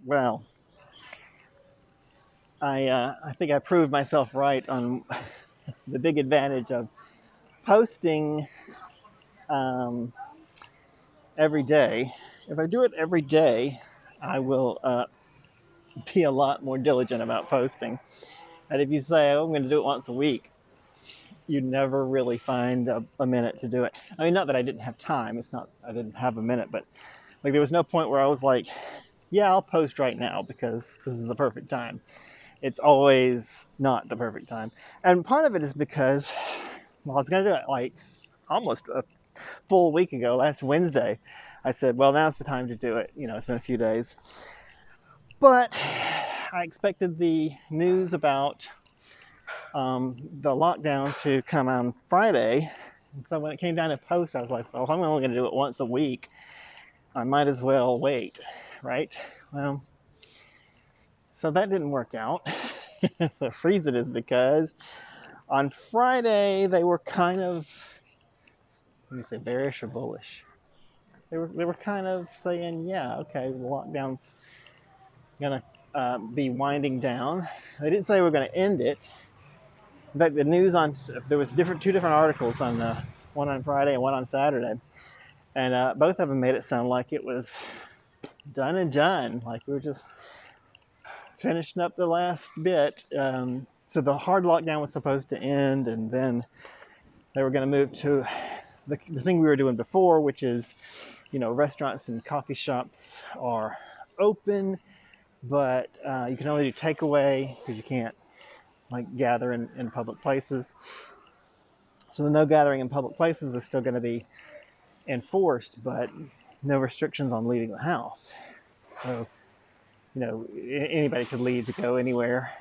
Well, I think I proved myself right on the big advantage of posting um, every day. If I do it every day, I will be a lot more diligent about posting. And if you say, oh, I'm going to do it once a week, you never really find a minute to do it. I mean, not that I didn't have time. It's not I didn't have a minute, but like there was no point where I was like, yeah, I'll post right now because this is the perfect time. It's always not the perfect time. And part of it is because, well, I was going to do it like almost a full week ago, last Wednesday. I said, well, now's the time to do it. You know, it's been a few days. But I expected the news about the lockdown to come on Friday. And so when it came down to post, I was like, well, if I'm only going to do it once a week, I might as well wait, right? Well, so that didn't work out. The reason is because on Friday they were kind of, let me say, bearish or bullish. They were kind of saying, yeah, okay, the lockdown's gonna be winding down. They didn't say we're gonna end it. In fact, the news on there was two different articles on one on Friday and one on Saturday, and both of them made it sound like it was done and done, like we were just finishing up the last bit. So the hard lockdown was supposed to end, and then they were going to move to the thing we were doing before, which is, you know, restaurants and coffee shops are open, but you can only do takeaway because you can't like gather in public places. So the no gathering in public places was still going to be enforced, but no restrictions on leaving the house. So, you know, anybody could leave to go anywhere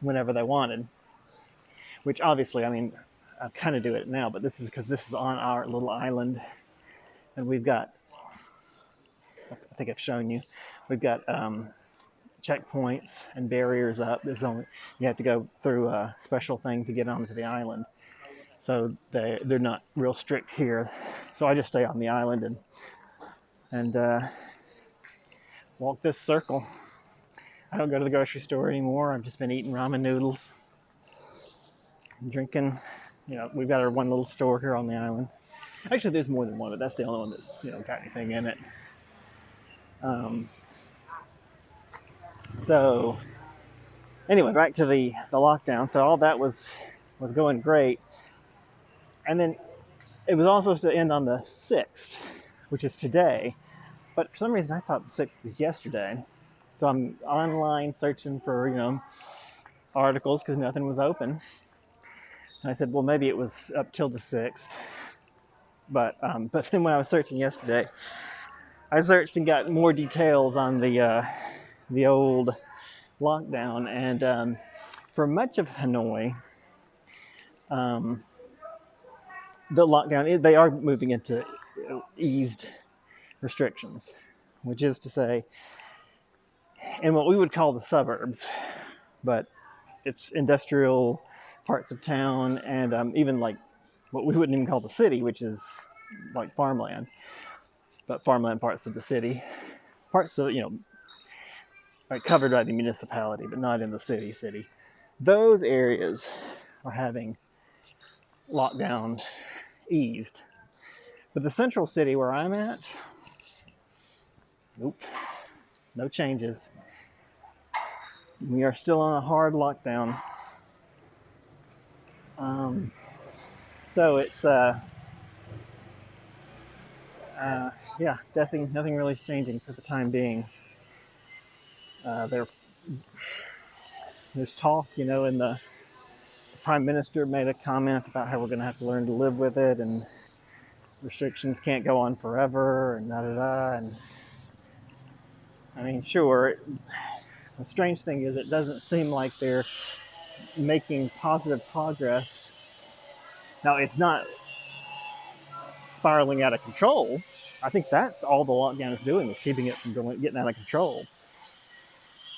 whenever they wanted, which obviously, I mean, I kind of do it now, but this is because this is on our little island, and we've got, I think I've shown you, we've got checkpoints and barriers up. There's only, you have to go through a special thing to get onto the island. So they're not real strict here. So I just stay on the island and walk this circle. I don't go to the grocery store anymore. I've just been eating ramen noodles, drinking. You know, we've got our one little store here on the island. Actually, there's more than one, but that's the only one that's, you know, got anything in it. Um, so anyway, back to the lockdown. So all that was going great, and then it was all supposed to end on the 6th, which is today. But for some reason, I thought the 6th was yesterday. So I'm online searching for, you know, articles because nothing was open. And I said, well, maybe it was up till the 6th. But then when I was searching yesterday, I searched and got more details on the old lockdown. And for much of Hanoi, the lockdown, they are moving into eased restrictions, which is to say, in what we would call the suburbs, but it's industrial parts of town and even like what we wouldn't even call the city, which is like farmland, but farmland parts of the city, parts of, you know, are covered by the municipality, but not in the city. Those areas are having lockdown eased. But the central city where I'm at, nope, no changes. We are still on a hard lockdown. So it's yeah, nothing really is changing for the time being. There, there's talk, you know, and the prime minister made a comment about how we're going to have to learn to live with it, and restrictions can't go on forever, and da da da. And I mean, sure. The strange thing is, it doesn't seem like they're making positive progress. Now, it's not spiraling out of control. I think that's all the lockdown is doing, is keeping it from getting out of control.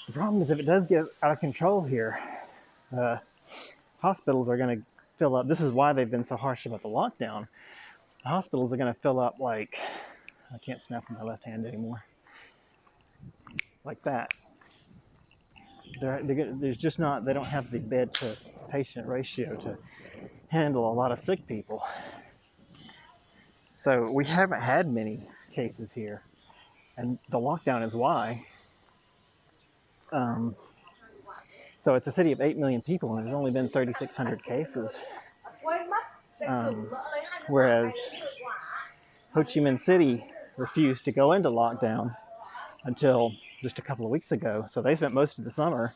The problem is, if it does get out of control here, uh, hospitals are going to fill up. This is why they've been so harsh about the lockdown. The hospitals are going to fill up like, I can't snap with my left hand anymore, like that. There's just not, they don't have the bed to patient ratio to handle a lot of sick people. So we haven't had many cases here, and the lockdown is why. So it's a city of 8 million people, and there's only been 3,600 cases. Whereas Ho Chi Minh City refused to go into lockdown until just a couple of weeks ago. So they spent most of the summer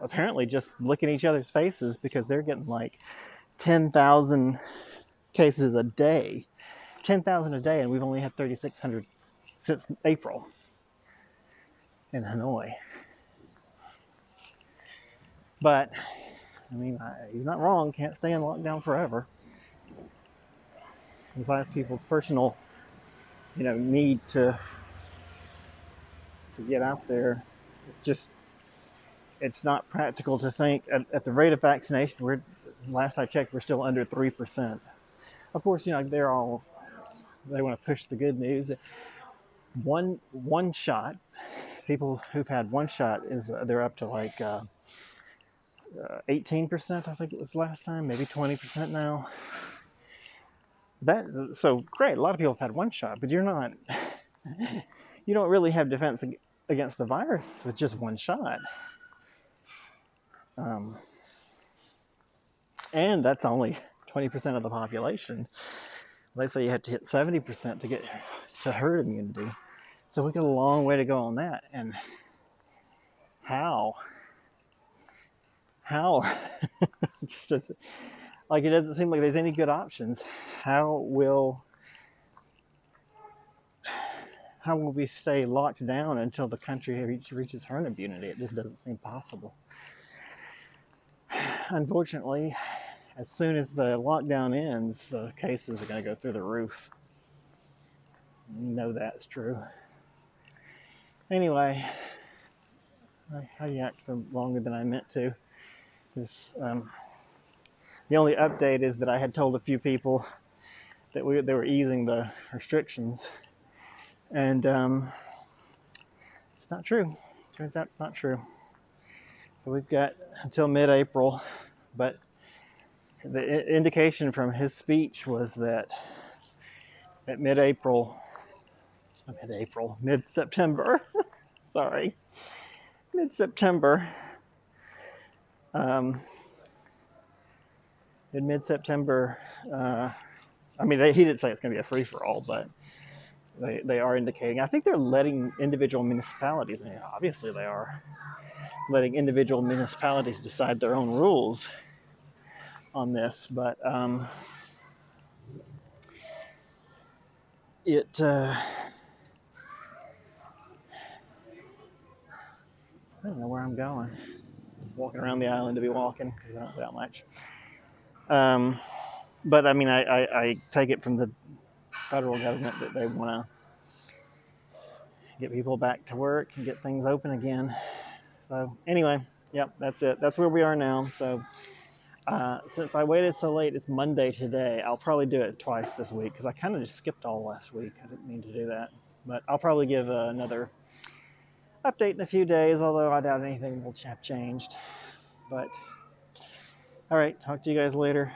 apparently just licking each other's faces because they're getting like 10,000 cases a day. 10,000 a day, and we've only had 3,600 since April in Hanoi. But, I mean, he's not wrong. Can't stay in lockdown forever. Besides people's personal, need to get out there. It's not practical to think at the rate of vaccination. Last I checked, we're still under 3%. Of course, they want to push the good news. One shot, people who've had one shot they're up to like 18%. I think it was last time, maybe 20% now. That's so great. A lot of people have had one shot, but you don't really have defense against the virus with just one shot. And that's only 20% of the population. They say you have to hit 70% to get to herd immunity. So we got a long way to go on that. And how? It doesn't seem like there's any good options. How will we stay locked down until the country reaches herd immunity? It just doesn't seem possible. Unfortunately, as soon as the lockdown ends, the cases are going to go through the roof. You know that's true. Anyway, I yacked for longer than I meant to. The only update is that I had told a few people that they were easing the restrictions, and it's not true. Turns out it's not true. So we've got until mid-April, but the indication from his speech was that at mid-September, sorry, mid-September, in mid-September, he didn't say it's going to be a free-for-all, but they are indicating, I think they're letting individual municipalities, obviously they are, letting individual municipalities decide their own rules on this, but I don't know where I'm going. Just walking around the island to be walking because I don't do that much. But I take it from the federal government that they want to get people back to work and get things open again. So anyway, yep, that's it. That's where we are now. So since I waited so late, it's Monday today. I'll probably do it twice this week because I kind of just skipped all last week. I didn't mean to do that. But I'll probably give another update in a few days, although I doubt anything will have changed. But all right, talk to you guys later.